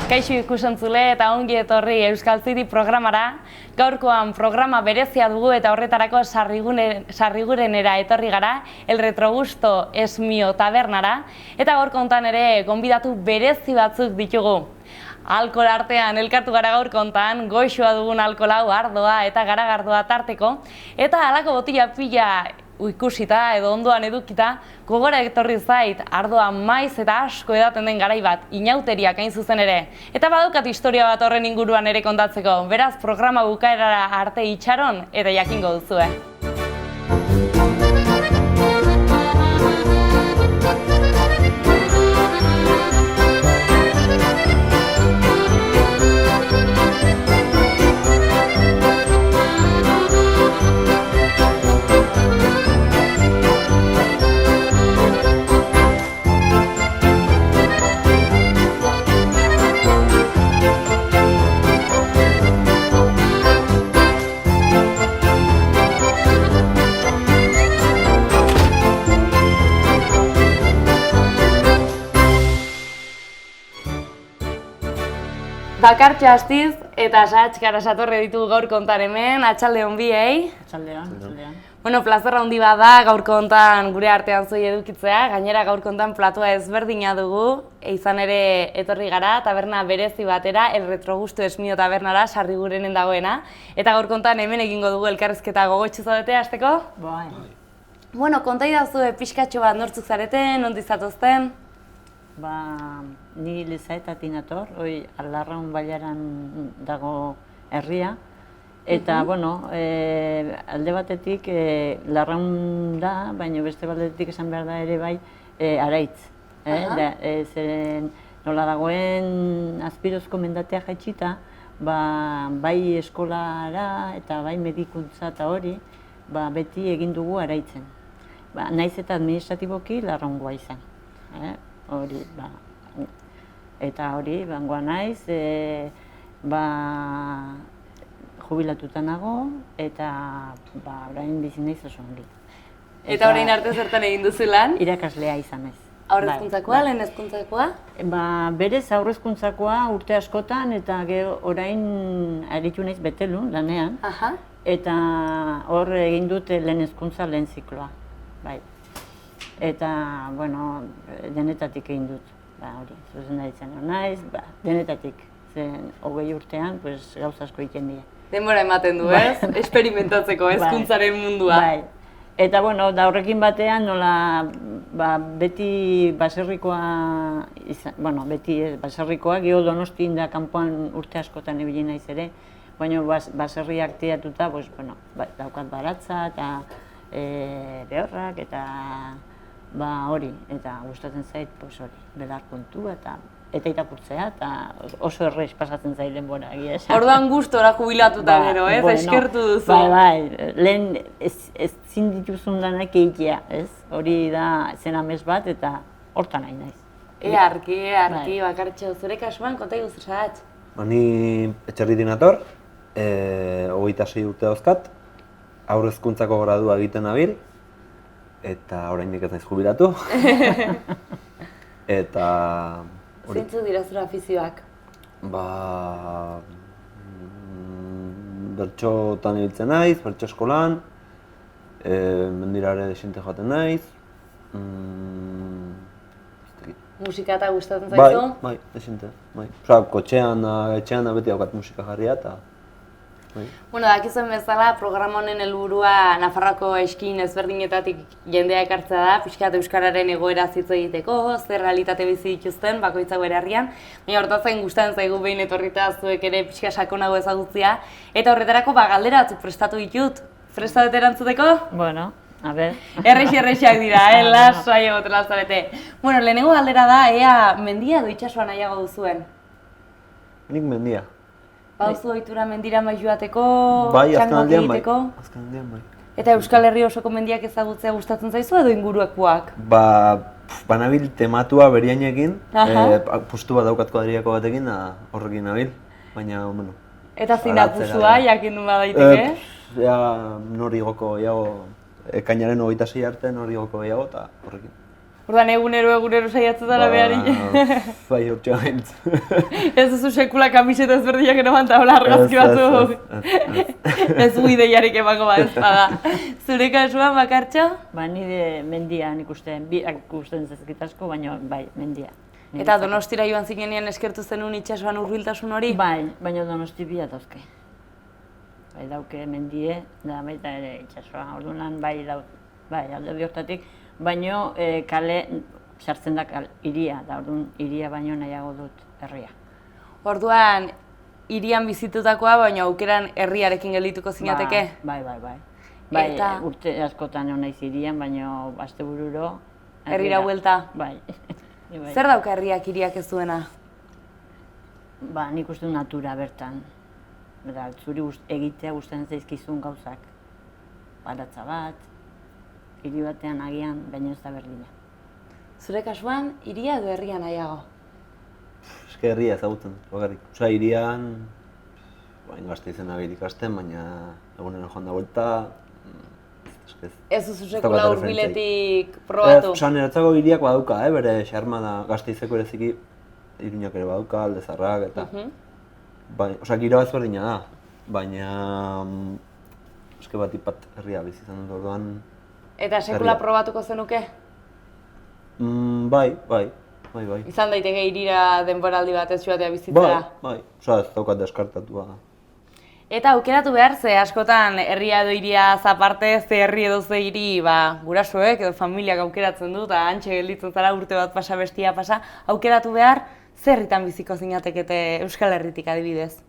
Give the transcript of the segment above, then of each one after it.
Kaixo ikusentzule eta ongi etorri Euskal Ziri programara. Gaurkoan programa berezia dugu eta horretarako Sarrigurenera etorri gara, El Retrogusto es Mio tabernara, eta gaurko hontan ere gonbidatu berezi batzuk ditugu. Alkohol artean elkartu gara gaurko hontan, goxoa dugun alkohol hau ardoa eta garagardoa tarteko, eta halako botila pila ikusita edo ondoan edukita, gogora etorri zait ardoa maiz eta asko edaten den garai bat, inauteriak hain zuzen ere. Eta badukat historia bat horren inguruan ere kontatzeko, beraz programa bukaerara arte itxaron eta jakingo duzue. Bakartxo astiz eta sahatxkara satorre ditugu gaurko hontan hemen, atxalde hon biei. Atxaldean. Bueno, plazerra handi bat da gaurko hontan gure artean zoi edukitzea, gainera gaurko hontan platua ezberdina dugu, izan ere etorri gara, taberna berezi batera, El Retrogusto es Mio tabernara, Sarrigurenen dagoena, eta gaurko hontan hemen egingo dugu elkarrizketa gogotsu zaudete hasteko? Bai. Bueno, konta idazue pixkatxo bat nortzuk zareten, nondi zatozten? Ni Lezaetatik nator, Alarraun bailaran dago herria. Eta, alde batetik Larraun da, baina beste batetik esan behar da ere bai Araitz. Zeren nola dagoen Azpirozko mendatea jaitsita, bai eskolara eta bai medikuntza eta hori, beti egin dugu Araitzen. Naiz eta administratiboki Larraungoa izan. Eta hori, bangoa naiz, jubilatuta nago, eta orain bizi naiz oso ongi. Eta orain arte zertan egin duzu lan? Irakaslea izan naiz. Aurrezkuntzakoa, lehen hezkuntzakoa? Berez aurrezkuntzakoa urte askotan, eta aritu naiz Betelun lanean, eta hor egin dut lehen hezkuntza lehen zikloa. Eta, denetatik egin dut, zuzendaritzen naiz, denetatik, zen 20 urtean, gauza asko egiten dira. Denbora ematen du, ez? Experimentatzeko hezkuntzaren mundua. Eta, da horrekin batean, nola, beti baserrikoa, geho Donostin da kanpoan urte askotan ibili naiz ere, baina baserriak tiratuta, daukat baratza eta behorrak eta hori, eta gustatzen zait hori, belar kontua eta irakurtzea, eta oso errez pasatzen zait denbora egia esan. Orduan gustora jubilatuta gero, ez? Eskertu duzu. Lehen ezin dituzun lanak egitea, ez? Hori da zen amez bat eta hortan nahi naiz. Arki, Bakartxo, zure kasuan, konta iguzu sahatz? Ni Etxerritik nator, 26 urte dauzkat, aurrezkuntzako gradua egiten nabil, eta oraindik ez naiz jubilatu. Eta zeintzuk dira zure afizioak? Bertxotan ibiltzen naiz, bertxo eskolan, mendira ere desente joaten naiz. Musika eta gustatzen zaizu? Bai, desente. Kotxean, etxean beti daukat musika jarria eta dakizuen bezala, programa honen helburua Nafarroako eskin ezberdinetatik jendea ekartzea da, pixkat euskararen egoera hitz egiteko, zer realitate bizi dituzten bakoitzak bere herrian, baina hortatzen gustatzen zaigu behin etorrita zuek ere pixka sakonago ezagutzea, eta horretarako galdera batzuk prestatu ditut. Prestadet erantzuteko? A ber. Errexak dira, lasai egotela zarete. Lehenengo galdera da, ea mendia edo itsasoa nahiago duzuen? Nik mendia. Bauzu ohitura mendira joateko, txangoak egiteko? Azkenaldian bai. Eta Euskal Herri osoko mendiak ezagutzea gustatzen zaizu edo inguruakoak? Banabil tematua beriainekin, pustu bat daukat kuadriako batekin, horrekin nabil, baina, Eta zein da pustua, jakin du badaiteke? Nori goko gehiago, ekainaren 26 arte nori goko gehiago eta horrekin. Ordan egunero saiatzen dara behari. Bai, hortxe gaintz. Ez duzu sekula kamiseta ezberdinak eraman eta hola argazki batzuk. Ez gu ideiarik emango ez bada. Zure kasuan, Bakartxo? Ba, nire mendian ikusten, biak ikusten zezkit asko, baina bai, mendia. Eta Donostira joan zinenean eskertu zenun itsasoan hurbiltasun hori? Bai, baina Donosti bila dauzke. Bai, dauke mendie, da baita ere itsasoa. Orduan bai, alde bihortatik, baina kale sartzen da hiria, da orduan hiria baino nahiago dut herria. Orduan, hirian bizitutakoa, baina aukeran herriarekin geldituko zinateke? Bai. Bai, urte askotan hon naiz hirian, baina astebururo herrira buelta? Bai. Zer dauka herriak hiriak ez duena? Ba, nik uste du natura bertan. Zuri egitea gustatzen zaizkizun gauzak. Baratza bat, hiri batean agian, baina ez da berdina. Zure kasuan, hiria edo herria nahiago? Eske herria ezagutzen, bakarrik. Osa, hirian, bain Gasteizen agir ikasten, baina egunero joan da vuelta. Ez duzu sekula hurbiletik probatu? Osa, niretzako hiriak badauka, bere xarma da Gasteizeko ereziki Iruñak ere badauka, Alde Zaharrak eta... Osa, giroa ezberdina da, baina... Eske bat ipat herria bizi izan dut orduan... Eta sekula probatuko zenuke? Bai. Izan daiteke hirira denboraldi batez joatea bizitzera? Bai. Osa, ez daukat deskartatua. Eta aukeratu behar, ze askotan herria edo hiria aparte, ze herri edo ze hiri gurasoek edo familiak aukeratzen du, eta hantxe gelditzen zara urte bat pasa bestia pasa, aukeratu behar, ze herritan biziko zinatekete Euskal Herritik adibidez?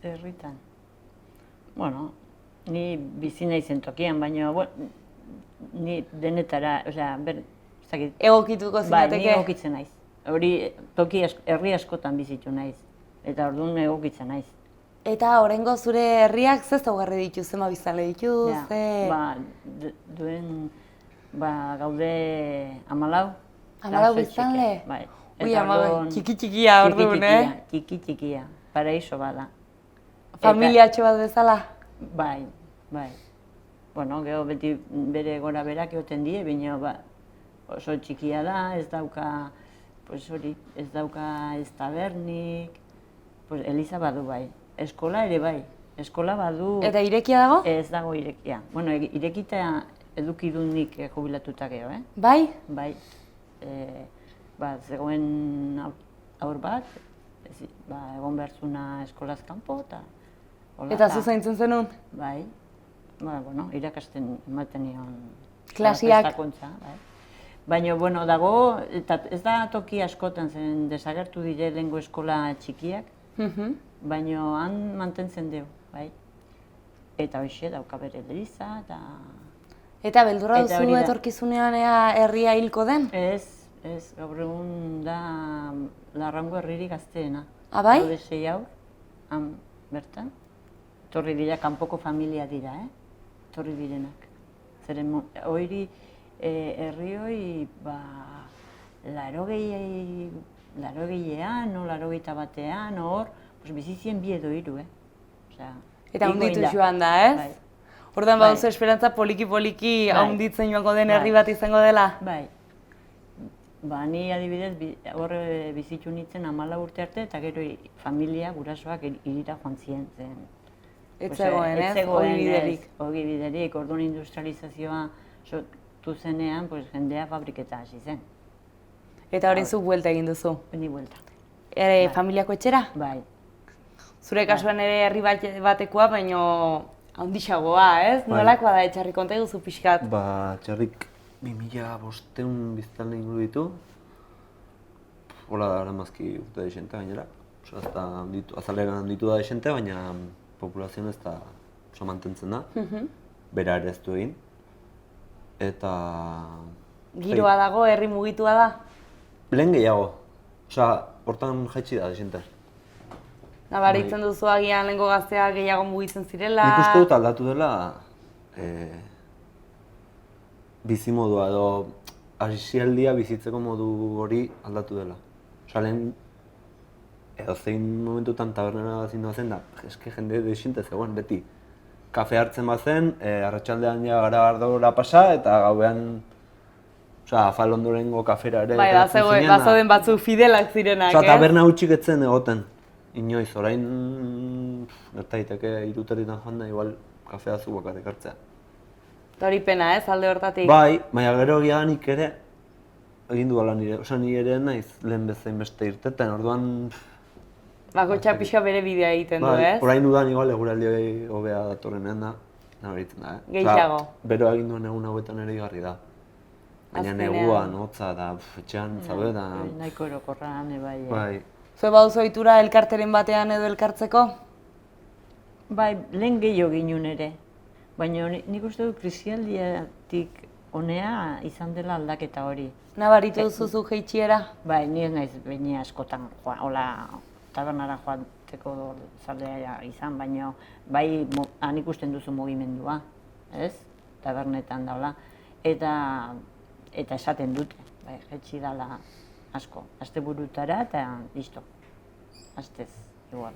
Ze herritan? Bueno, ni bizi naizen tokian, baina ni denetara, osea, ezakit. Egokituko zinateke? Bai, ni egokitzen naiz. Hori herri askotan bizitu naiz, eta orduan egokitzen naiz. Eta oraingo zure herriak ze ezaugarri ditu, zema biztanle ditu, ze... Gaude 14. 14 biztanle? Bai. Ui, ama, txiki-txikia orduan, Txiki-txikia, paraiso bada. Familiatxo bat bezala? Bai. Bueno, gero beti bere gora berak egoten die, baina oso txikia da, ez dauka, ez tabernik, Eliza badu bai. Eskola ere bai, eskola badu... Eta irekia dago? Ez dago irekia. Bueno, irekita eduki dut nik jubilatuta gero, Bai? Bai. Zegoen haur bat, egon behar zuna eskolaz kanpo, eta... Eta zu zaintzen zenun? Bai. Irakasten ematen nion... Klasiak? Baina, dago, eta ez da toki askotan zen desagertu dire lehengo eskola txikiak, baina han mantentzen dugu, bai. Eta hoxe dauka bere Eliza, eta... Eta beldurra duzu etorkizunean herria hilko den? Ez, gaur egun da Larraungo herririk gazteena. Bai? Gaude 6 haur, han bertan. Torri dira, kanpoko familia dira, torri direnak. Zeren, hori herri hori, 80ean, 81ean, hor, bizizien 2 edo 3, Eta hunditu joan da, ez? Ordan baduzu esperantza poliki-poliki hunditzen joango den herri bat izango dela? Bai. Ni adibidez, horre bizitu nintzen 14 urte arte, eta gero familia, gurasoak hirira joan ziren zen. Ez zegoen, ez? Ogi biderik. Ogi biderik, orduan industrializazioa sortu zenean, jendea fabriketa hasi zen. Eta hori zuk buelta egin duzu? Ni buelta. Familiako etxera? Bai. Zure kasuan ere herri batekoa, baina handixagoa, ez? Nolakoa da etxarri, konta eguzu pixkat? Txarrik 2500 biztanle inguru ditu. Hola da aramazki urte desente gainera. Azalegan handitu da desente, baina populazioa ez da oso mantentzen da. Bera ere ez du egin. Eta... Giroa dago, herri mugitua da? Lehen gehiago. Hortan jaitsi da desente. Nabaritzen duzu agian lehenko gazteak gehiago mugitzen zirela... Nik uste dut aldatu dela bizimodua edo asialdia bizitzeko modu hori aldatu dela. Lehen edozein momentutan tabernera zindu da, eske jende desinte zegoen beti. Kafe hartzen bazen, arratsaldean ja gara gardora pasa eta gauean Osea, afal ondorengo kafera ere. Bai, bazoden batzuk fidelak zirenak, Osea, taberna hutsik etzen egoten. Inoiz, orain gerta daiteke 3:00 joan da, igual kafea zu bakarrik hartzea. Eta hori pena, alde hortatik. Bai, baina gero egia nik ere egin duela nire, osea, ni ere naiz lehen bezain beste irteten, orduan... Bakoitza pixka bere bidea egiten du, ez? Orain udan igual eguraldi hobea datorrenean da, nabaritzen da, Gehiago. Bero egin duen egun hauetan ere igarri da. Baina neguan, hotza da, etxean zaude da... Nahiko erokorra, bai. Bai. Zue baduzu ohitura elkarteren batean edo elkartzeko? Bai, lehen gehiago ginen ere. Baina nik uste dut krisialdiatik honea izan dela aldaketa hori. Nabaritu duzu jeitsiera? Bai, ni ez naiz behin askotan hola tabernara joateko zalea izan, baina bai han ikusten duzu mugimendua, ez? Tabernetan daula. Eta esaten dute, bai, jaitsi dela asko. Asteburutara eta listo. Astez, igual.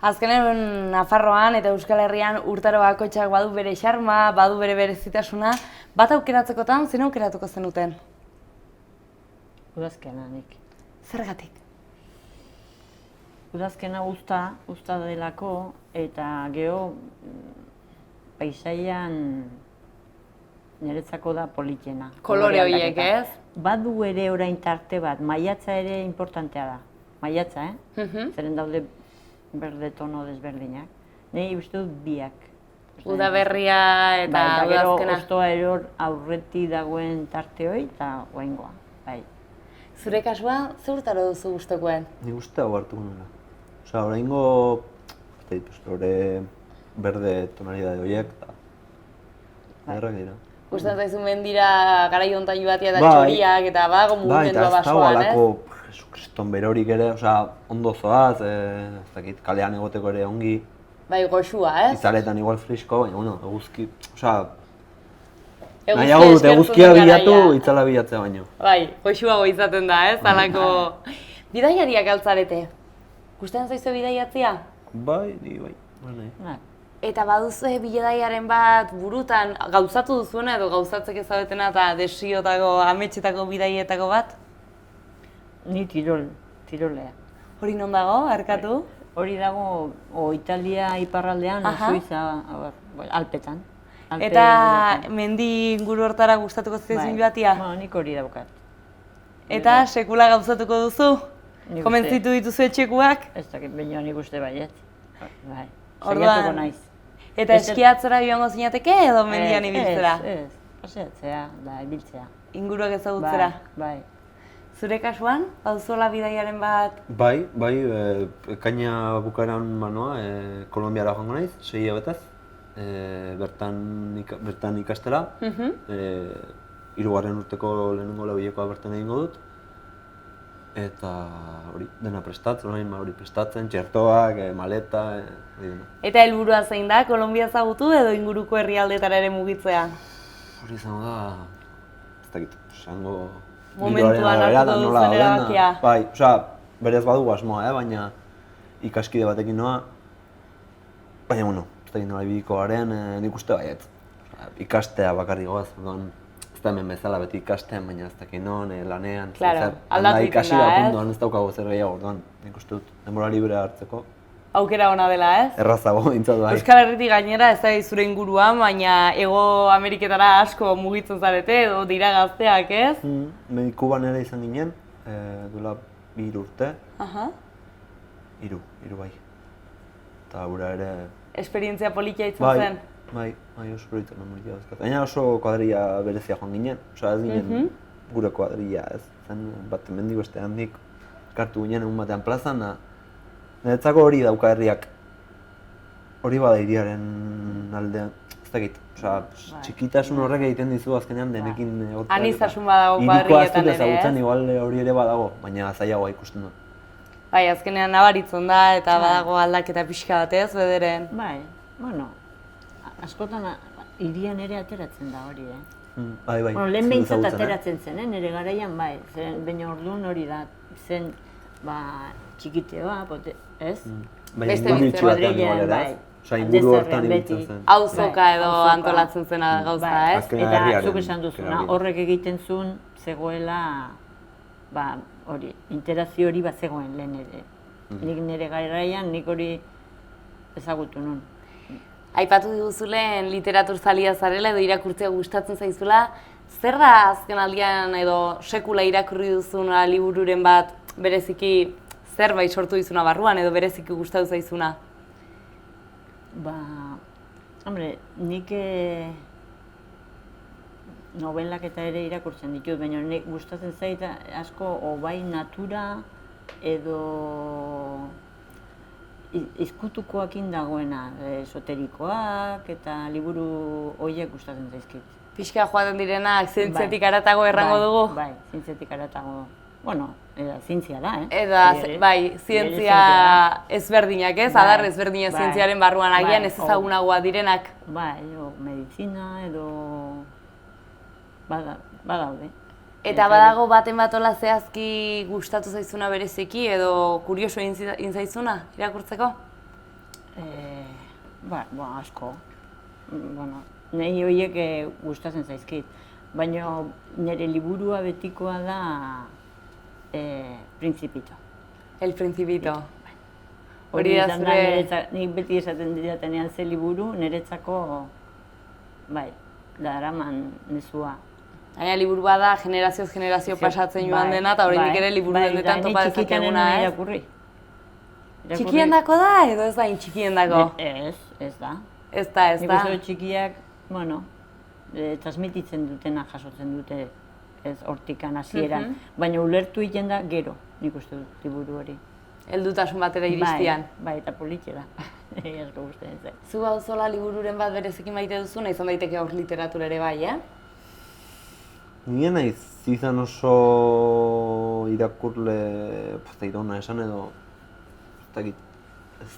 Azkenen Nafarroan eta Euskal Herrian urtaro bakoitzak badu bere xarma, badu bere berezitasuna. Bat aukeratzekotan, zein aukeratuko zenuten? Udazkena nik. Zergatik? Udazkena usta delako eta geho paisaian niretzako da politena. Kolore horiek, ez? Badu ere orain tarte bat, maiatza ere importantea da. Maiatza, Zeren daude berde tono desberdinak. Nei uste dut biak. Udaberria eta udazkena. Gero ostoa eror aurreti dagoen tarte hori eta oaingoa. Bai. Zure kasua, ze urtaro duzu gustokoen? Ni uste hau hartu nuela. Osea, oraingo, hori berde tonalidade horiek eta errak dira. Gustatzen zaizu mendira garai hontan joatea eta txoriak eta badago mugimendua basoan, ez? Bai, eta ez dago Jesukriston berorik ere, osea, ondo zoaz, ez dakit, kalean egoteko ere ongi. Bai, goxua, ez? Izaletan igual frisko, baina, bueno, eguzki, osea... Nahiago dut eguzkia bilatu, itzala bilatzea baino. Bai, goxuago izaten da, ez? Halako... Bidaiariak altzarete. Gustatzen zaizu bidaiatzea? Bai, bai. Eta baduzu bidaiaren bat burutan gauzatu duzuena edo gauzatzek ezabetena eta desiotako, ametxetako bidaietako bat? Ni Tirolea. Hori non dago, arkatu? Hori dago Italia iparraldean, Suiza, Alpetan. Eta mendi inguru hortara gustatuko zizun joatia? Nik hori daukat. Eta sekula gauzatuko duzu? Komentzitu dituzu etxekuak? Ez dakit, baina nik uste baiet. Saiatuko naiz. Eta eskiatzera joango zinateke edo mendian ibiltzera? Ez, paseatzea, da, ibiltzea. Inguruak ezagutzera? Bai. Zure kasuan, baduzuela bidaiaren bat? Bai, ekaina bukaeran manoa, Kolonbiara joango naiz, 6 hilabetez. Bertan ikastera, 3. urteko lehenengo lauhilekoa bertan egingo dut. Eta hori, dena prestatzen, prestatzen, txertoak, maleta, hori dena. Eta helburua zein da, Kolonbia ezagutu edo inguruko herrialdetara ere mugitzea? Hori izango da, ez dakit, esango... Momentuan hartuko duzen erabakia. Bai, osea, berez badugu asmoa, baina ikaskide batekin noa. Baina, bueno, ez dakit nola ibiliko garen, nik uste baiet. Ikastea bakarrik goaz, ez da hemen bezala beti ikastean, baina ez dakit non, lanean, aldatu egiten da, puntuan ez daukago zer gehiago, orduan, nik uste dut, denbora libre hartzeko. Aukera ona dela, ez? Errazago, bintzat bai. Euskal Herritik gainera ez da zure inguruan, baina Hego Ameriketara asko mugitzen zarete edo dira gazteak, ez? Kuban ere izan ginen, duela 2 urte. Hiru bai. Eta gura ere... Esperientzia politia izan zen? Bai, oso politia politia dazkat. Baina oso kuadrilla berezia joan ginen, osea ez ginen gure kuadrilla, ez? Zen bat hemendik beste handik kartu ginen egun batean plazan, niretzako hori dauka herriak. Hori bada hiriaren aldean, ez dakit. Osea, txikitasun horrek egiten dizu azkenean denekin egotea. Anistasun badago kuadrilletan ere, ez? Ezagutzen igual hori ere badago, baina zailagoa ikusten dut. Bai, azkenean nabaritzen da eta badago aldaketa pixka batez, bederen. Bai, bueno, askotan hirian ere ateratzen da hori, Bai. Lehen behintzat ateratzen zen, nire garaian bai, baina orduan hori da, zen txikiteoa, ez? Baina Beste inguru bizitza. itxi batean Madrilen, igual, bai. ez? Osea, inguru hortan Aldezerren ibiltzen beti. zen. Auzoka Bai, edo auzoka. antolatzen zena gauza, Bai. ez? Azken Eta herriaren zuk esan duzuna, erabili. horrek egiten zuen, zegoela, hori, interazio hori bat zegoen lehen ere. Nik nire garaian, nik hori ezagutu nun. Aipatu diguzulen literatur zalia zarela edo irakurtzea gustatzen zaizula, zer da azken aldian edo sekula irakurri duzuna libururen bat bereziki zerbait sortu dizuna barruan edo bereziki gustatu zaizuna? Hombre, nik novelak eta ere irakurtzen ditut, baina nik gustatzen zait asko o bai natura edo izkutukoakin dagoena, esoterikoak eta liburu horiek gustatzen zaizkit. Pixka joaten direnak zientziatik haratago errango dugu? Bai, zientziatik haratago. Bueno, zientzia da, Bai, zientzia ezberdinak ez, adar ezberdinak zientziaren barruan agian ez ezagunagoa direnak. Bai, medizina edo badaude. Eta badago baten batola zehazki gustatu zaizuna bereziki edo kurioso egin zaizuna irakurtzeko? Asko. Bueno, nahi horiek gustatzen zaizkit. Baina nire liburua betikoa da Principito. El Principito. Hori da zure... Nik beti esaten didatenean ze liburu, niretzako, daraman mezua. Baina liburua da generazioz generazio pasatzen joan dena eta horinik ere liburu dendetan topa dezakeguna, ez? Txikiendako da edo ez da txikiendako? Ez da. Ez da. Nik uste txikiak, transmititzen dutena jasotzen dute hortikan hasieran, baina ulertu egiten da gero, nik uste dut liburu hori. Heldutasun batera iristian. Bai, eta politxe da. Asko gustatzen zait. Zu auzola libururen bat bereziki maite duzuna, izan daiteke aur literatura ere bai, Nien naiz izan oso irakurle irona esan edo ez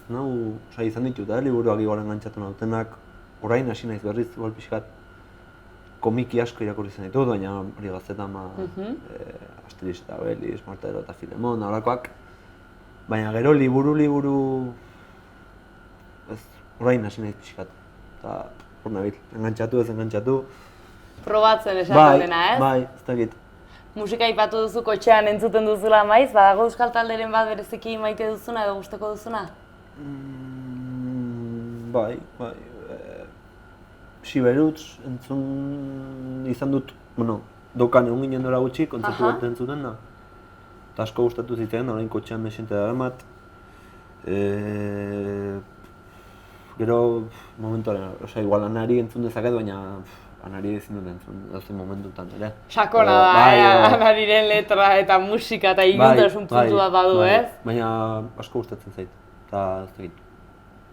nahu, izan ditut, liburuak igual engantzatu nautenak, orain hasi naiz berriz igual pixkat komiki asko irakurri izan ditut, baina hori Gaztetan Asterix eta Obelix, Mortadelo eta Filemon, horakoak. Baina gero liburu orain hasi naiz pixkat, eta hor nabil, engantzatu ez engantzatu. Probatzen esaten dena, ez? Bai, ez dakit. Musika aipatu duzu kotxean entzuten duzula maiz, badago euskal talderen bat bereziki maite duzuna edo gustoko duzuna? Bai. Siberutz entzun izan dut, dokan egun ginen dora gutxi, kontzertu bat entzuten da. Eta asko gustatu zitzen, orain kotxean mesente daramat. Gero momentuaren, igual Anari entzun dezaket, baina Anari ezin dut entzun, dozen momentutan, ere. Sakona da, Anariren letra eta musika eta iluntasun puntua badu, ez? Baina asko gustatzen zait, eta ez dakit.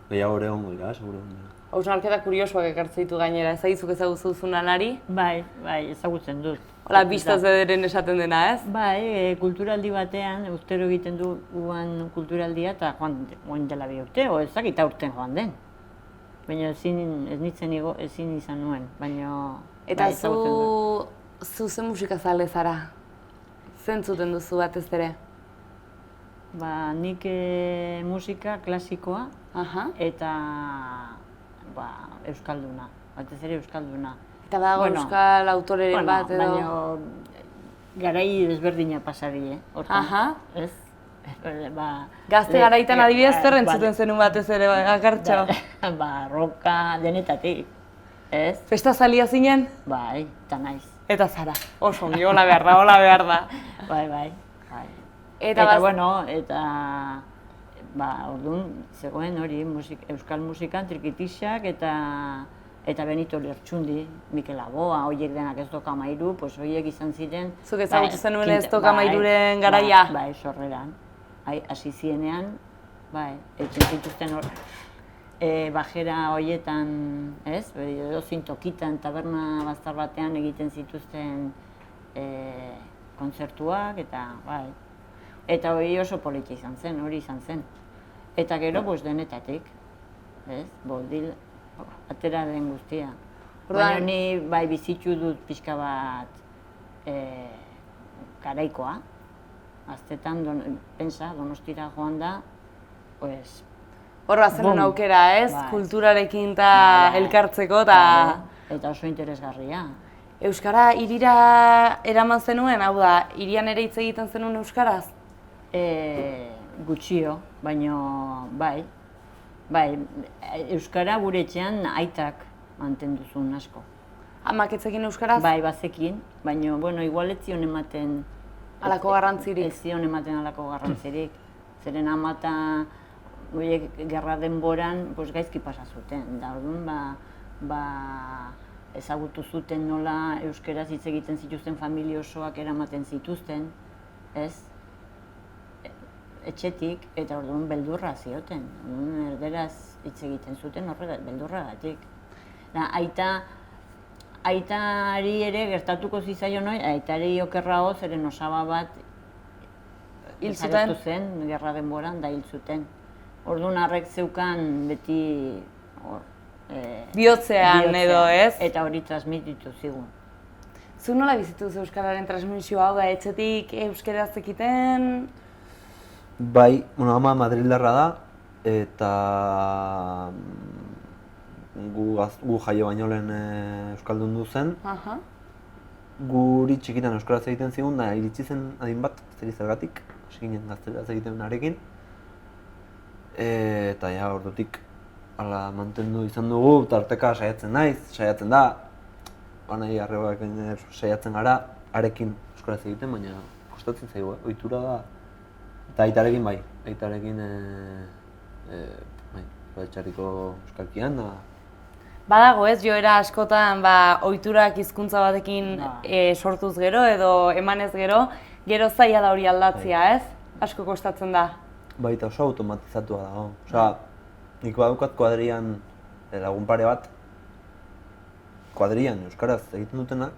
Gehiago ere ongo dira, seguro. Hausnarketa kuriosoak ekartzen ditu gainera, ezagizuk ezagutzen duzun Anari? Bai, ezagutzen dut. Hola, bistaz bederen esaten dena, ez? Bai, kulturaldi batean, urtero egiten duan kulturaldia eta joan dela bi urte, o ezagita urten joan den. Baina ezin izan nuen, baina... Eta zu zen musika zale zara? Zentzuten duzu batez ere? Nik musika klasikoa eta euskalduna, batez ere euskalduna. Eta badago euskal autoreren bat edo? Baina garai desberdina pasari, hortan, ez? Gazte garaitan adibidez zer entzuten zenun batez ere, Akartxo? Roka denetatik, ez? Festa zalia zinen? Bai, eta naiz. Eta zara, oso ongi, hola behar da. Bai. Eta orduan, zegoen hori, euskal musikan, Trikitixak eta Benito Lertxundi, Mikel Aboa, horiek denak ez doka mairu, horiek izan ziren... Zuk ezagutu zenuen ez doka mairuren garaia? Bai, sorreran. Hasi zienean, egiten zituzten hor, bajera horietan, ez? Edozin tokitan, taberna bazter batean egiten zituzten kontzertuak, eta hori oso polita izan zen, hori izan zen. Eta gero, denetatik, ez? Boldil, atera den guztia. Baina ni bizitzu dut pixka bat garaikoa. Aztetan, pensa, Donostira joan da, pues... Hor bazen aukera, ez? Bai. Kulturarekin eta Bai. elkartzeko eta... Eta oso interesgarria. Euskara hirira eraman zenuen, hau da, hirian ere hitz egiten zenuen euskaraz? Gutxio, baino bai. Bai, euskara gure etxean aitak mantendu zuen asko. Amak ez egin euskaraz? Bai, bazekin, baina, bueno, igual ez zion ematen... Halako garrantzirik? Ez zion ematen halako garrantzirik. Zeren ama eta horiek gerra denboran pues, gaizki pasa zuten. Da, orduan, ezagutu zuten nola euskaraz hitz egiten zituzten familia osoak eramaten zituzten, ez? Etxetik, eta orduan beldurra zioten. Orduan erderaz hitz egiten zuten beldurragatik. Aitari ere gertatuko zitzaion hori, aitari okerrago zeren osaba bat hil zen gerra denboran da hil zuten. Orduan harrek zeukan beti bihotzean edo, ez? Eta hori transmititu zigun. Zu nola bizituz euskararen transmisioa, hau da, etxetik euskaraz ekiten? Bai, ama Madrildarra da, eta gu jaio baino lehen euskaldundu zen. Guri txikitan euskaraz egiten zigun, da iritsi zen adin bat, zergatik, hasi ginen gazteleraz egiten arekin. Eta ja, ordutik hala mantendu izan dugu, tarteka saiatzen da, banai arrebak saiatzen gara, arekin euskaraz egiten, baina kostatzen zaigu, ohitura da. Eta aitarekin bai, aitarekin etxarriko euskalkian da. Badago ez, joera askotan ohiturak hizkuntza batekin sortuz gero edo emanez gero zaila da hori aldatzea, ez? Asko kostatzen da. Baita oso automatizatua dago. Osea, nik badukat kuadrian lagun pare bat, kuadrian euskaraz egiten dutenak,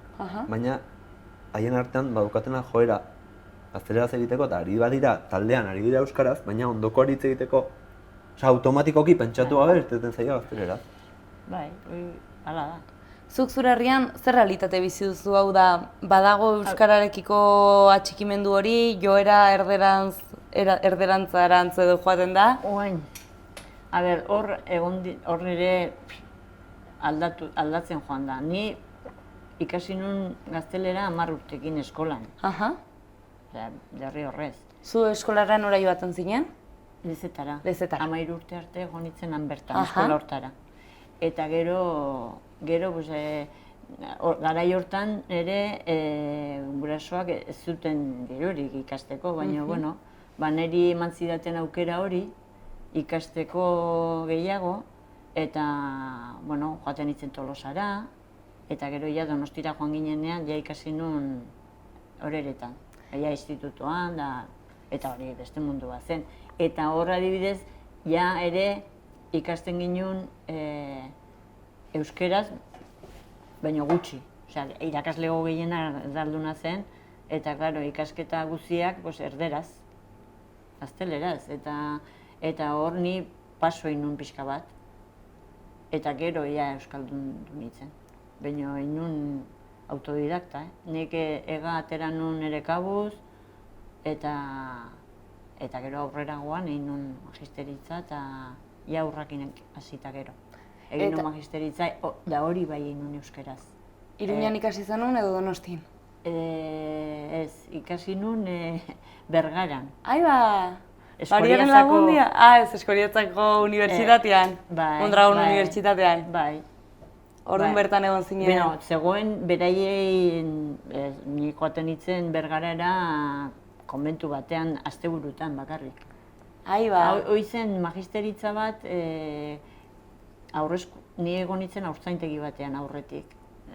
baina haien artean badukatena joera gazteleraz egiteko eta ari badira taldean ari dira euskaraz, baina ondoko hitz egiteko, osea, automatikoki pentsatu gabe irteten zaila gazteleraz. Bai, hala da. Zuk zure herrian zer realitate bizi duzu, hau da, badago euskararekiko atxikimendu hori, joera erderantzarantz edo joaten da? Oain, hor ere aldatzen joan da. Ni ikasi nun gaztelera 10 urtekin eskolan. Jarri horrez. Zu eskolarra nora joaten zinen? Lezetara. 13 urte arte egon nintzen han bertan, eskola hortara. Eta gero, garai hortan ere gurasoak ez zuten dirurik ikasteko, baina, bueno, niri eman zidaten aukera hori ikasteko gehiago, eta, bueno, joaten nintzen Tolosara, eta gero ja Donostira joan ginenean, ja ikasi nun horeretan. Ja institutuan, eta hori beste mundu bat zen. Eta hor adibidez, ja ere ikasten ginen euskeraz, baina gutxi. Osea, irakaslego gehiena erdalduna zen, eta, klaro, ikasketa guztiak erderaz, gazteleraz. Eta hor ni paso egin nun pixka bat, eta gero ja euskaldun nintzen. Baina egin nun autodidakta, nik ega atera nun ere kabuz, eta gero aurreragoan egin nun magisteritza eta ja aurrakin hasita gero. Egin nun magisteritza, da hori bai egin nun euskeraz. Iruñan ikasi zenuen edo Donostin? Ez, ikasi nun Bergaran. Aiba! Horiaren lagundia? Ez, Eskoriatzako unibertsitatean? Bai. Mondragon unibertsitatean? Bai. Orduan bertan egon zinen? Beno, zegoen beraiei nik joaten nintzen Bergarara konbentu batean asteburutan bakarrik. Aiba! Hoi zen magisteritza bat, ni egon nintzen haurtzaintegi batean aurretik.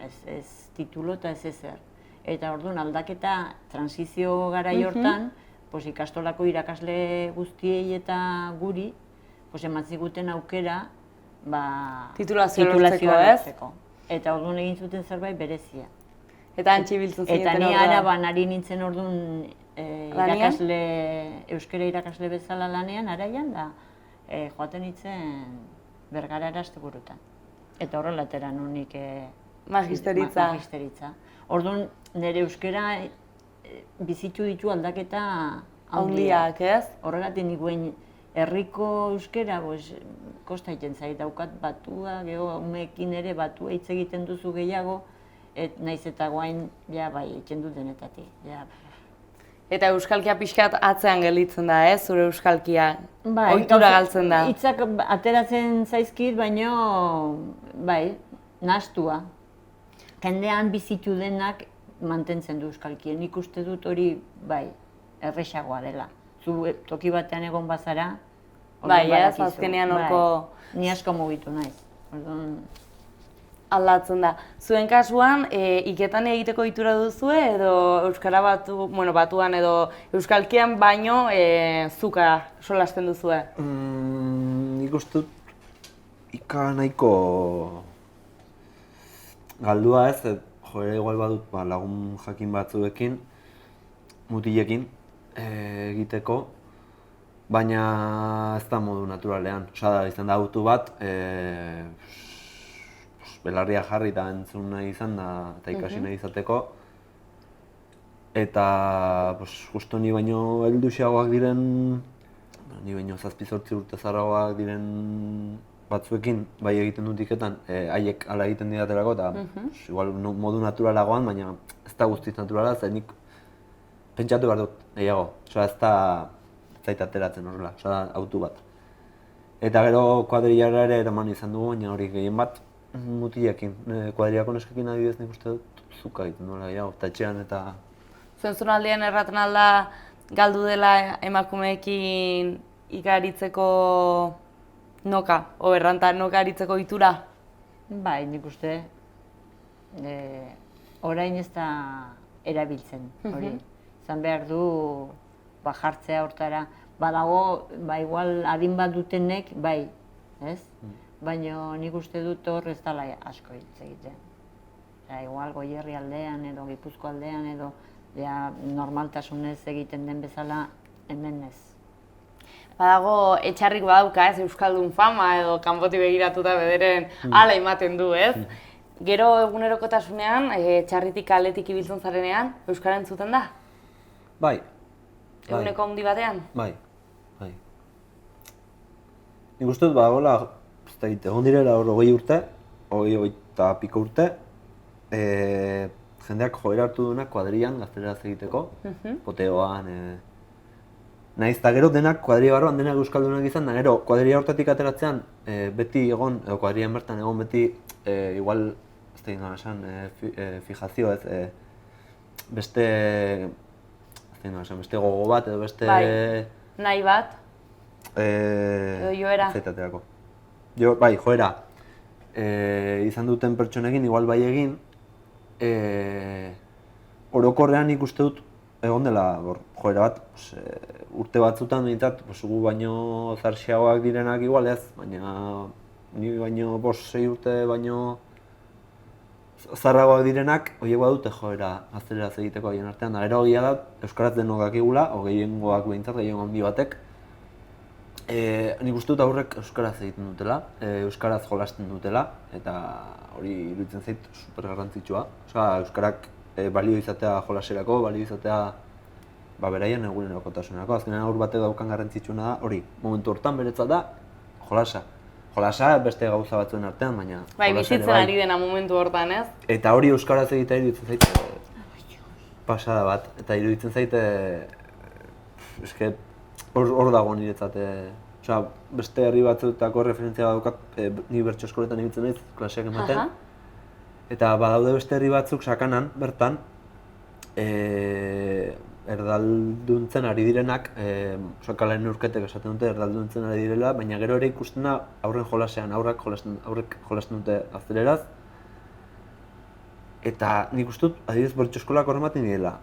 Ez titulo eta ez ezer. Eta orduan aldaketa transizio garai hortan, ikastolako irakasle guztiei eta guri eman ziguten aukera titulazioa lortzeko. Eta orduan egin zuten zerbait berezia. Eta antxe biltzen zineten orduan? Eta ni araban ari nintzen orduan euskara irakasle bezala lanean, araian, da joaten nintzen Bergarara asteburutan. Eta horrela atera nunik magisteritza. Orduan nire euskara bizitu ditu aldaketa handiak, ez? Horregatik nikuen herriko euskera, kosta egiten zait, daukat batua, geho, umeekin ere batua hitz egiten duzu gehiago, naiz eta guain, ja, bai, egiten dut denetatik, ja. Eta euskalkia pixkat atzean gelditzen da, ez, zure euskalkia? Bai, ohitura galtzen da. Hitzak ateratzen zaizkit, baino, bai, nahastua. Jendean bizitu denak mantentzen du euskalkia. Nik uste dut hori, bai, erresagoa dela. Zu toki batean egon bazara, bai, ez, azkenean horko... Ni asko mugitu naiz. Aldatzen da. Zuen kasuan, iketan egiteko ohitura duzue edo euskara batuan edo euskalkian baino zuka solasten duzue? Nik uste dut ika nahiko galdua ez, joera igual badut lagun jakin batzuekin, mutilekin egiteko, baina ez da modu naturalean. Osa, izan da autu bat, belarria jarri eta entzun nahi izan da eta ikasi nahi izateko. Eta justo ni baino helduxeagoak diren, ni baino 7-8 urte zaharragoak diren batzuekin bai egiten dut iketan, haiek hala egiten didatelako eta igual modu naturalagoan, baina ez da guztiz naturala, ze nik pentsatu behar dut gehiago. Osa ez da zait ateratzen horrela, osa autu bat. Eta gero kuadrillara ere eraman izan dugu, baina hori gehien bat mutilekin. Kuadrilako neskekin adibidez nik uste dut zuka egiten duela gehiago, eta etxean eta... Zentzunaldian erraten alda galdu dela emakumeekin ikaritzeko noka, oberranta noka aritzeko ohitura? Bai, nik uste orain ez da erabiltzen hori. Zan behar du jartzea hortara. Badago, igual adin bat dutenek, bai, ez? Baina nik uste dut hor ez dela asko hitz egiten. Igual Goierri aldean edo Gipuzko aldean edo normaltasunez egiten den bezala hemen ez. Badago etxarrik badauka ez, euskaldun fama edo kanpoti begiratuta bederen hala ematen du, ez? Gero egunerokotasunean, etxarritik kaletik ibiltzen zarenean, euskara entzuten da? Bai. Eguneko handi batean? Bai. Nik uste dut badagoela, egon direla hor 20 urte, 20 piko urte, jendeak joera hartu duenak kuadrian gazteleraz egiteko, poteoan, nahiz eta gero denak kuadria barruan denak euskaldunak izan da, gero kuadria hortatik ateratzean beti egon, edo kuadrian bertan egon beti, igual, ez da gindoan esan, fijazio ez, beste gogo bat edo beste... Bai, nahi bat, edo joera. Zaitaterako. Bai, joera, izan duten pertsonekin, igual bai egin, orokorrean ikuste dut egon dela joera bat, urte batzutan behintzat, gu baino zarxiagoak direnak igual ez, baina ni baino 6 urte baino zarragoak direnak, horiek badute joera gazteleraz egiteko haien artean, da gero egia da, euskaraz denok dakigula, gehiengoak behintzat, gehiengo handi batek, nik uste dut aurrek euskaraz egiten dutela, euskaraz jolasten dutela, eta hori iruditzen zait super garrantzitsua. Osa, euskarak balio izatea jolaserako, balio izatea beraien egunerokotasunerako. Azkenean aur batek daukan garrantzitsuna da, hori, momentu hortan beretzat da jolasa. Jolasa beste gauza batzuen artean, baina bai, bizitzen ari dena momentu hortan, ez? Eta hori euskaraz egitea iruditzen zait pasada bat, eta iruditzen zait hor dago niretzat, beste herri batzuetako referentzia badaukat, ni bertso eskoletan ibiltzen naiz, klaseak ematen. Eta badaude beste herri batzuk sakanan, bertan, erdalduntzen ari direnak, kalaren urketek esaten dute erdalduntzen ari direla, baina gero ere ikusten da aurren jolasean, aurrek jolasten dute gazteleraz. Eta nik uste dut, adibidez bertso eskolak horrematen direla,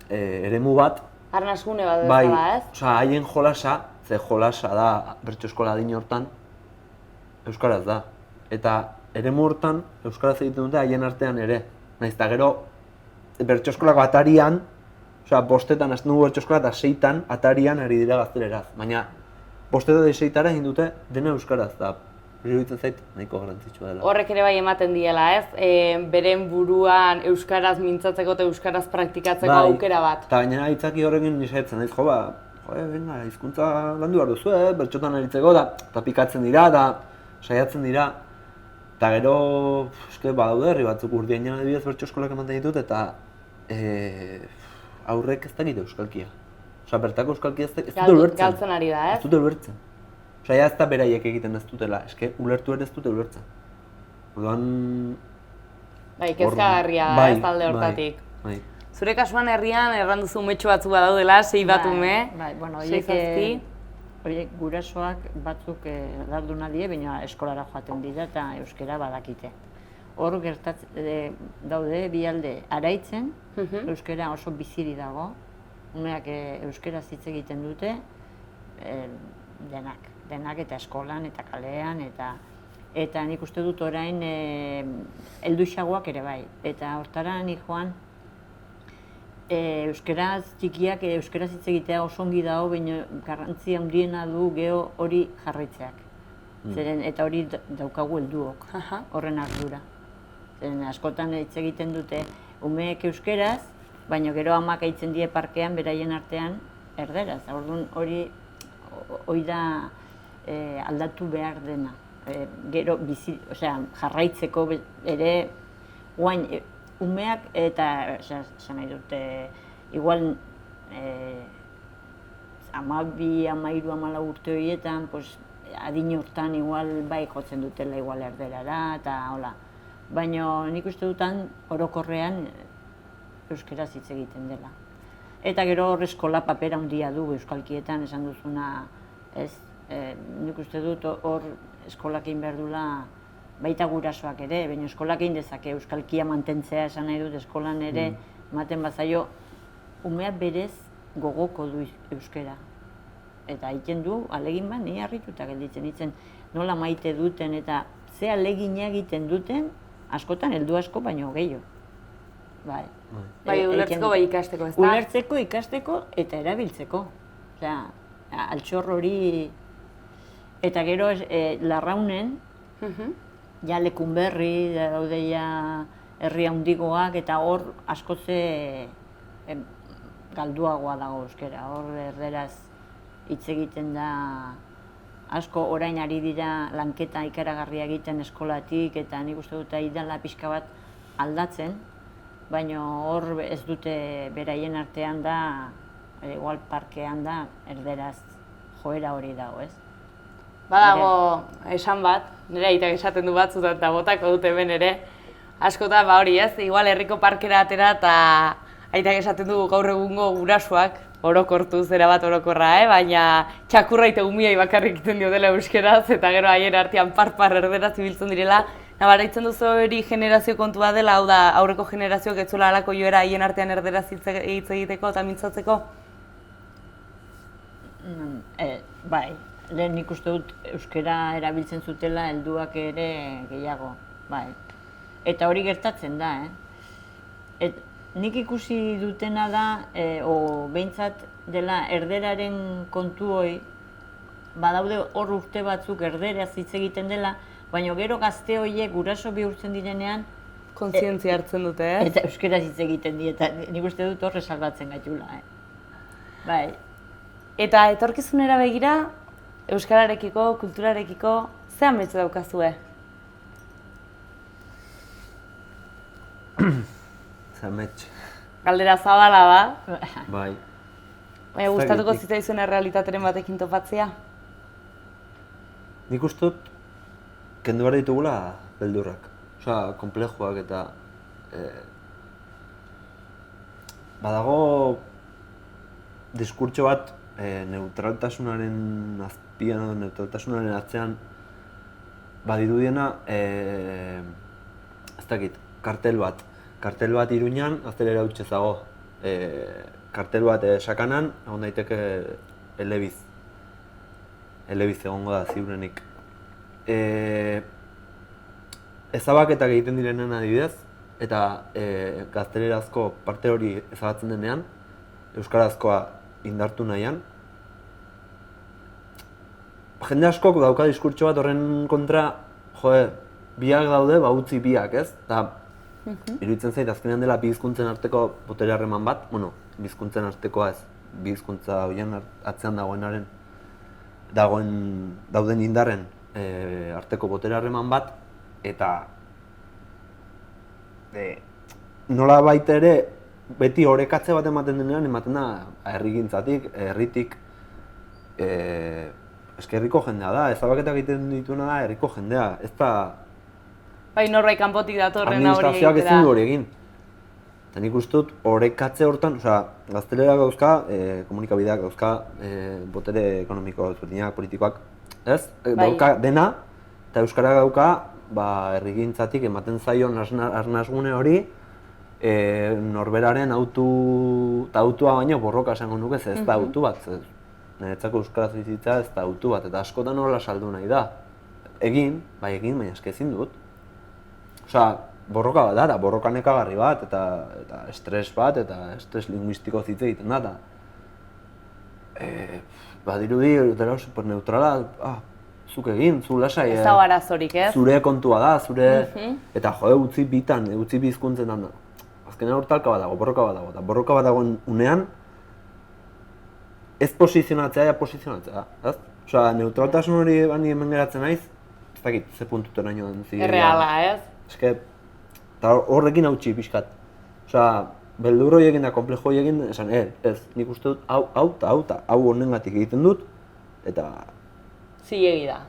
eremu bat, arnasgune bat bezala, ez? Osa, haien jolasa, ze jolasa da bertso eskola adin hortan, euskaraz da. Eta eremu hortan, euskaraz egiten dute haien artean ere. Nahiz eta gero, bertso eskolako atarian, osa, 5etan hasten dugu bertso eskola eta 6etan atarian ari dira gazteleraz. Baina, 5 eta 6etara egin dute dena euskaraz da. iruditzen zait nahiko garrantzitsua dela. Horrek ere bai ematen diela, ez? Beren buruan euskaraz mintzatzeko eta euskaraz praktikatzeko aukera bat. Eta gainera aitzaki horrekin nisaitzen naiz, venga, hizkuntza landu behar duzu, bertxotan aritzeko, eta pikatzen dira, eta saiatzen dira. Eta gero, badaude herri batzuk Urdiainean adibidez bertso eskolak ematen ditut, eta aurrek ez dakite euskalkia. Bertako euskalkia ez dute ulertzen. Galtzen ari da, ez? Ez dute ulertzen. Ez da beraiek egiten ez dutela, ulertu ere ez dute ulertzen. Orduan... Bai, kezkagarria da, ez talde hortatik. Zure kasuan herrian erran duzu umetxo batzu badaudela, 6 bat ume. Bai, bueno, 6 horiek gurasoak batzuk larduna die, baina eskolara joaten dira eta euskara badakite. Hor daude bi alde araitzen, euskara oso biziri dago, umeak euskaraz hitz egiten dute, denak eta eskolan eta kalean eta nik uste dut orain helduxagoak ere bai. Eta hortara nik joan euskaraz txikiak euskaraz hitz egitea oso ongi dago, baina garrantzi handiena du geho hori jarraitzeak. Zeren eta hori daukagu helduok, horren ardura. Zeren askotan hitz egiten dute umeek euskaraz, baina gero amak aitzen die parkean beraien artean erderaz. Orduan hori da aldatu behar dena. Gero jarraitzeko ere guain umeak eta esan nahi dute igual 12, 13, 14 urte horietan adin hortan igual bai jotzen dutela igual erderara eta hola. Baina nik uste dutan orokorrean euskaraz hitz egiten dela. Eta gero hor eskola papera handia du euskalkietan esan duzuna, ez? Nik uste dut hor eskolak egin behar duela baita gurasoak ere, baina eskolak egin dezake euskalkia mantentzea esan nahi dut eskolan ere ematen bazaio umea berez gogoko du euskara. Eta egiten du, alegin bat, ni harrituta gelditzen ditzen nola maite duten eta ze alegina egiten duten askotan heldu asko baino gehiago. Bai, ulertzeko bai ikasteko, ez da? Ulertzeko, ikasteko eta erabiltzeko. Altxor hori... Eta gero Larraunen, ja Lekunberri, daude ja herri handigoak eta hor askoze galduagoa dago euskara. Hor erderaz hitz egiten da asko orain ari dira lanketa ikaragarria egiten eskolatik eta nik uste dut idala pixka bat aldatzen, baina hor ez dute beraien artean da, igual parkean da, erderaz joera hori dago, ez? Badago esan bat, nire aitak esaten du batzutan eta botako dute hemen ere, askotan hori ez, igual herriko parkera atera eta aitak esaten du gaur egungo gurasoak, orokortu zera bat orokorra, baina txakurra eta umiai bakarrik egiten dio dela euskeraz eta gero haien artean parpar erderaz ibiltzen direla. Nabaraitzen duzu hori generazio kontua dela, hau da aurreko generazioak ez zuela halako joera haien artean erderaz hitz egiteko eta mintzatzeko? Bai, lehen nik uste dut euskara erabiltzen zutela helduak ere gehiago, bai. Eta hori gertatzen da, Nik ikusi dutena da, behintzat dela erderaren kontu hori, badaude hor urte batzuk erderaz hitz egiten dela, baina gero gazte horiek guraso bihurtzen direnean kontzientzia hartzen dute, Eta euskaraz hitz egiten die, eta nik uste dut horre salbatzen gaitula, Bai. Eta etorkizunera begira, euskararekiko, kulturarekiko, ze ametsu daukazue? Zamets. Galdera zabala da. Bai. Baina gustatuko zitzaizuen errealitateren batekin topatzea? Nik uste dut kendu behar ditugula beldurrak. Osea, konplexuak eta... Badago diskurtso bat neutraltasunaren azpian edo neutraltasunaren atzean badirudiena, ez dakit, kartel bat Iruñan, Gaztelera Huts ezago. Kartel bat Sakanan, egon daiteke elebiz. Elebiz egongo da ziurenik. Ezabaketak egiten direnen adibidez, eta gaztelerazko parte hori ezabatzen denean, euskarazkoa indartu nahian, jende askok dauka diskurtso bat horren kontra, biak daude, utzi biak, ez? Eta iruditzen zait, azkenean dela bi hizkuntzen arteko botere harreman bat, bueno, bi hizkuntzen artekoa ez, bi hizkuntza horien atzean dauden indarren arteko botere harreman bat, eta nola baita ere, beti orekatze bat ematen denean, ematen da herrigintzatik, herritik, herriko jendea da, ezabaketak egiten dituena da herriko jendea, ez da... Bai, norbait kanpotik datorrena hori egitera. Administrazioak ezin du hori egin. Eta nik uste dut, orekatze hortan, gaztelera gauzka, komunikabideak gauzka, botere ekonomiko ezberdinak, politikoak, ez? Dauka dena, eta euskara dauka, herrigintzatik ematen zaion arnasgune hori, norberaren autua baino borroka esango nuke, ez da autu bat. Niretzako euskaraz bizitza ez da autu bat, eta askotan horrela saldu nahi da. Egin, baina eske ezin dut. Borroka bat da, borroka nekagarri bat, eta estres bat, eta estres linguistiko hitz egiten da. Badirudi, dela superneutrala, zuk egin, zu lasai. Ez dago arazorik, ez? Zure kontua da, eta utzi bitan, utzi bi hizkuntzetan da. Azkenean hortalka bat dago, borroka bat dago, eta borroka bat dagoen unean, ez posizionatzea, posizionatzea, ez? Neutraltasun hori bani hemen geratzen naiz, ez dakit, ze puntuteraino den zidea. Erreala, ez? Eske, eta horrekin hautsi pixkat. Beldur horiekin da, komplejo horiekin, esan, ez, nik uste dut, hau honengatik egiten dut, eta... Zilegi da.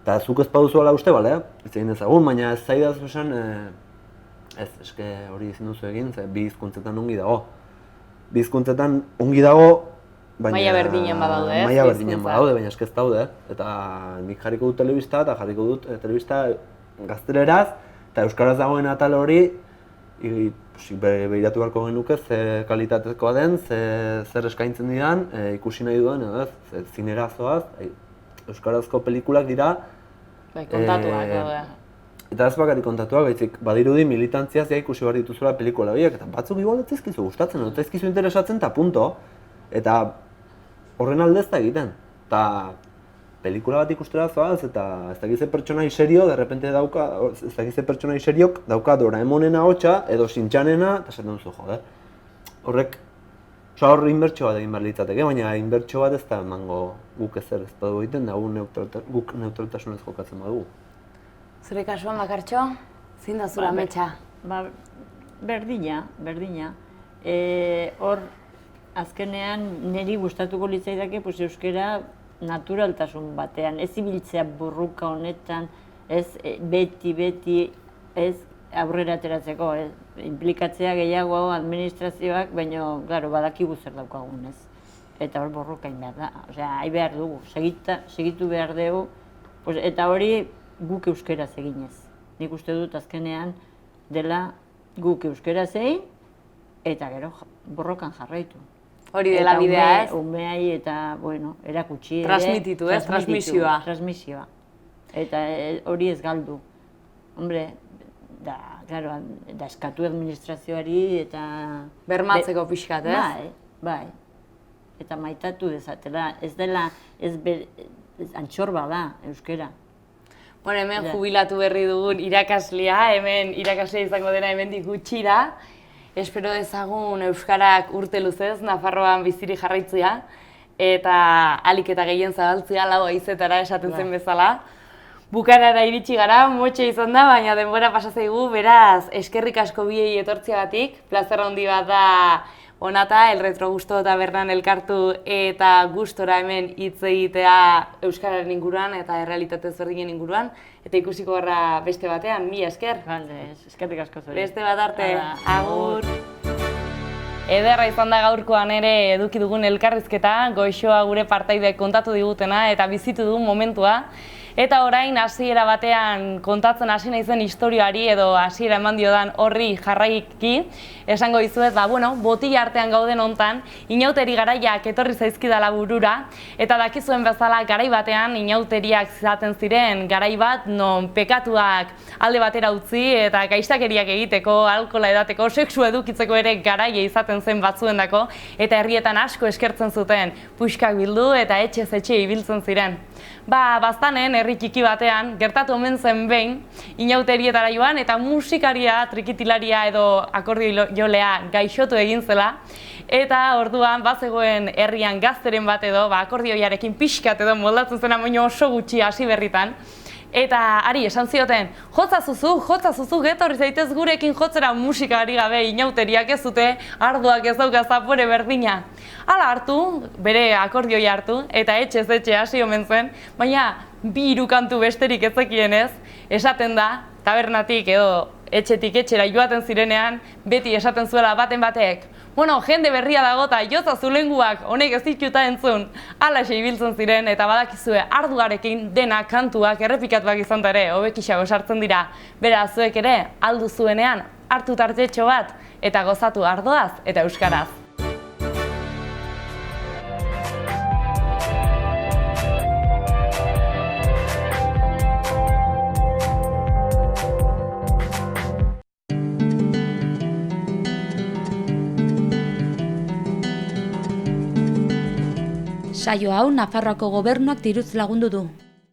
Eta zuk ez baduzu ala uste, bale, ez egin dezagun, baina ez zaidaz esan, ez, eske hori ezin duzu egin, ze bi hizkuntzetan ongi dago. Bi hizkuntzetan ongi dago, baina... Maila berdinen badaude, ez? Maila berdinen badaude, baina eske ez daude, eta nik jarriko dut telebista, eta jarriko dut telebista gazteleraz, eta euskaraz dagoen atal hori, behiratu beharko genuke ze kalitatezkoa den, zer eskaintzen didan, ikusi nahi duen, ez, zinera zoaz, euskarazko pelikulak dira. Kontatuak daude. Eta ez bakarrik kontatuak, baizik, badirudi militantziaz ikusi behar dituzula pelikula horiek, eta batzuk igual ez zaizkizu gustatzen, ez zaizkizu interesatzen, eta punto. Eta horren alde ez da egiten. Eta pelikula bat ikustera zoaz, eta ez dakize pertsonai serio, derrepente dauka, ez dakize pertsonai seriok, dauka Doraemonen ahotsa, edo Shintchanena, eta esaten duzu, jode. Horrek, hor inbertsio bat egin behar litzateke, baina inbertsio bat ez da emango guk ezer ez badu egiten, da guk neutraltasunez jokatzen badugu. Zure kasuan, Bakartxo, zein da zura ametsa? Berdina. Hor, azkenean, niri gustatuko litzaidake euskara naturaltasun batean, ez ibiltzea burruka honetan, ez beti, ez aurrera ateratzeko, implikatzea gehiago administrazioak, baina, claro, badakigu zer daukagun, ez? Eta hor borroka egin behar da, hain behar dugu, segitu behar dugu, eta hori guk euskeraz eginez. Nik uste dut azkenean dela guk euskeraz egin, eta gero borrokan jarraitu. Hori dela bidea, ez? Umeai eta, erakutsi ere. Transmititu, ez? Transmisioa. Transmisioa. Eta hori ez galdu. Hombre, da eskatu administrazioari eta... Bermatzeko pixkat, ez? Bai. Eta maitatu dezatela. Ez dela, antxorba da, euskera. Bueno, hemen jubilatu berri dugun irakaslea, hemen irakaslea izango dena hemendik gutxira. Espero dezagun euskarak urte luzez, Nafarroan bizirik jarraitzea, eta ahalik eta gehien zabaltzea lau haizetara esaten zen bezala. Bukaerara iritsi gara, motxe izan da, baina denbora pasa zaigu, beraz, eskerrik asko biei etortzeagatik, plazer handi bat da Onata, El Retrogusto tabernan elkartu eta gustora hemen hitz egitea euskararen inguruan eta errealitate ezberdinen inguruan, eta ikusiko gara beste batean, mila esker. Eskerrik asko zuri. Beste bat arte, agur! Ederra izan da gaurkoan ere eduki dugun elkarrizketa, Goixoa gure partaideek kontatu digutena eta bizitu dugun momentua. Eta orain hasiera batean kontatzen hasi naizen istorioari edo hasiera eman diodan horri jarraiki, esango dizuet, botila artean gauden hontan, inauteri garaiak etorri zaizkidala burura, eta dakizuen bezala garai batean inauteriak izaten ziren garai bat non pekatuak alde batera utzi eta gaiztakeriak egiteko, alkohola edateko, sexu edukitzeko ere garaia izaten zen batzuendako, eta herrietan asko eskertzen zuten puxkak bildu eta etxez etxe ibiltzen ziren. Baztanen, herri txiki batean, gertatu omen zen behin, inauterietara joan, eta musikaria, trikitilaria edo akordio jolea gaixotu egin zela, eta orduan bazegoen herrian gazteren bat edo, akordioiarekin pixkat edo moldatzen zena baino oso gutxi hasi berritan, eta ari esan zioten, jotza zuzu, getorri zaitez gurekin jotzera musika ari gabe inauteriak ez dute, arduak ez dauka zapore berdina. Hala hartu, bere akordioia hartu, eta etxez etxe hasi omen zen, baina 2 kantu besterik ez zekienez, esaten da, tabernatik edo etxetik etxera joaten zirenean, beti esaten zuela baten batek, bueno, jende berria dago eta jotza zulenguak honek ez dituta entzun. Halaxe ibiltzen ziren eta badakizue arduarekin dena kantuak errepikatuak izan ere hobekixago sartzen dira. Beraz, zuek ere, aldu zuenean, hartu tartetxo bat eta gozatu ardoaz eta euskaraz. Saio hau Nafarroako Gobernuak diruz lagundu du.